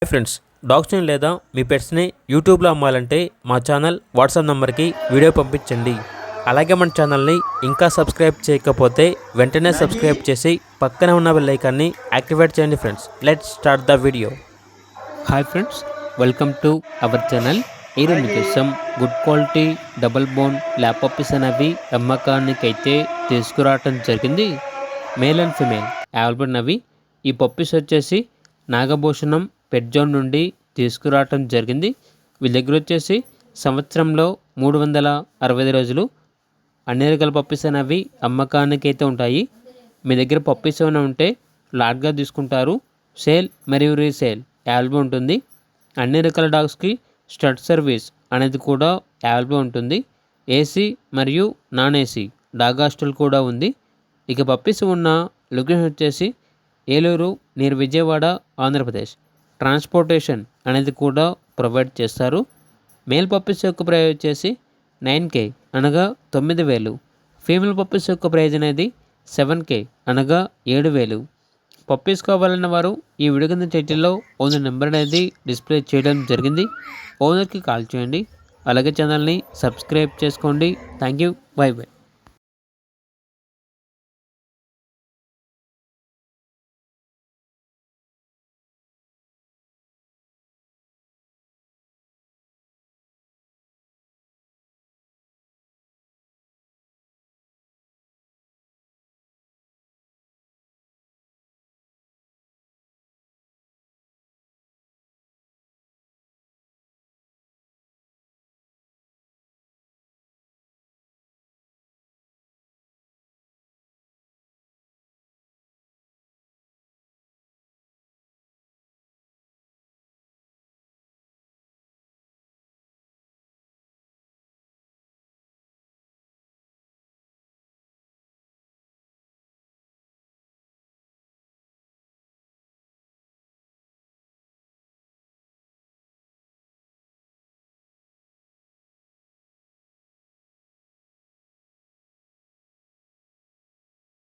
Hi friends, డాగ్స్ని లేదా మీ పెట్స్ని యూట్యూబ్లో అమ్మాలంటే మా ఛానల్ వాట్సాప్ నెంబర్కి వీడియో పంపించండి. అలాగే మన ఛానల్ని ఇంకా సబ్స్క్రైబ్ చేయకపోతే వెంటనే సబ్స్క్రైబ్ చేసి పక్కనే ఉన్న బెల్ ఐకాన్ని యాక్టివేట్ చేయండి. Friends, let's start the video. Hi friends, welcome to our channel. ఈరోజు మీకోసం good quality double bone lap puppies అనేవి అమ్మకానికైతే తీసుకురావటం జరిగింది. మేల్ అండ్ ఫిమేల్ అవైలబుల్ ఉన్నవి. ఈ పప్పీస్ వచ్చేసి నాగభూషణం పెట్ జోన్ నుండి తీసుకురావటం జరిగింది. వీళ్ళ దగ్గర వచ్చేసి సంవత్సరంలో 365 రోజులు అన్ని రకాల పప్పీస్ అనేవి అమ్మకానికి అయితే ఉంటాయి. మీ దగ్గర పప్పీస్ ఏమైనా ఉంటే లాట్గా తీసుకుంటారు. సేల్ మరియు రీసేల్ అవైలబుల్ ఉంటుంది. అన్ని రకాల డాగ్స్కి స్టడ్ సర్వీస్ అనేది కూడా అవైలబుల్ ఉంటుంది. ఏసీ మరియు నాన్ ఏసీ డాగ్ హాస్టల్ కూడా ఉంది. ఇక పప్పీస్ ఉన్న లొకేషన్ వచ్చేసి ఏలూరు నియర్ విజయవాడ, ఆంధ్రప్రదేశ్. ట్రాన్స్పోర్టేషన్ అనేది కూడా ప్రొవైడ్ చేస్తారు. మేల్ పప్పీస్ యొక్క ప్రైజ్ వచ్చేసి 9K అనగా 9,000. ఫీమేల్ పప్పీస్ యొక్క ప్రైజ్ అనేది 7K అనగా 7,000. పప్పీస్ కావాలన్న వారు ఈ వీడియో కింద టైటిల్లో ఓనర్ నెంబర్ అనేది డిస్ప్లే చేయడం జరిగింది. ఓనర్కి కాల్ చేయండి. అలాగే ఛానల్ని సబ్స్క్రైబ్ చేసుకోండి. Thank you. By by.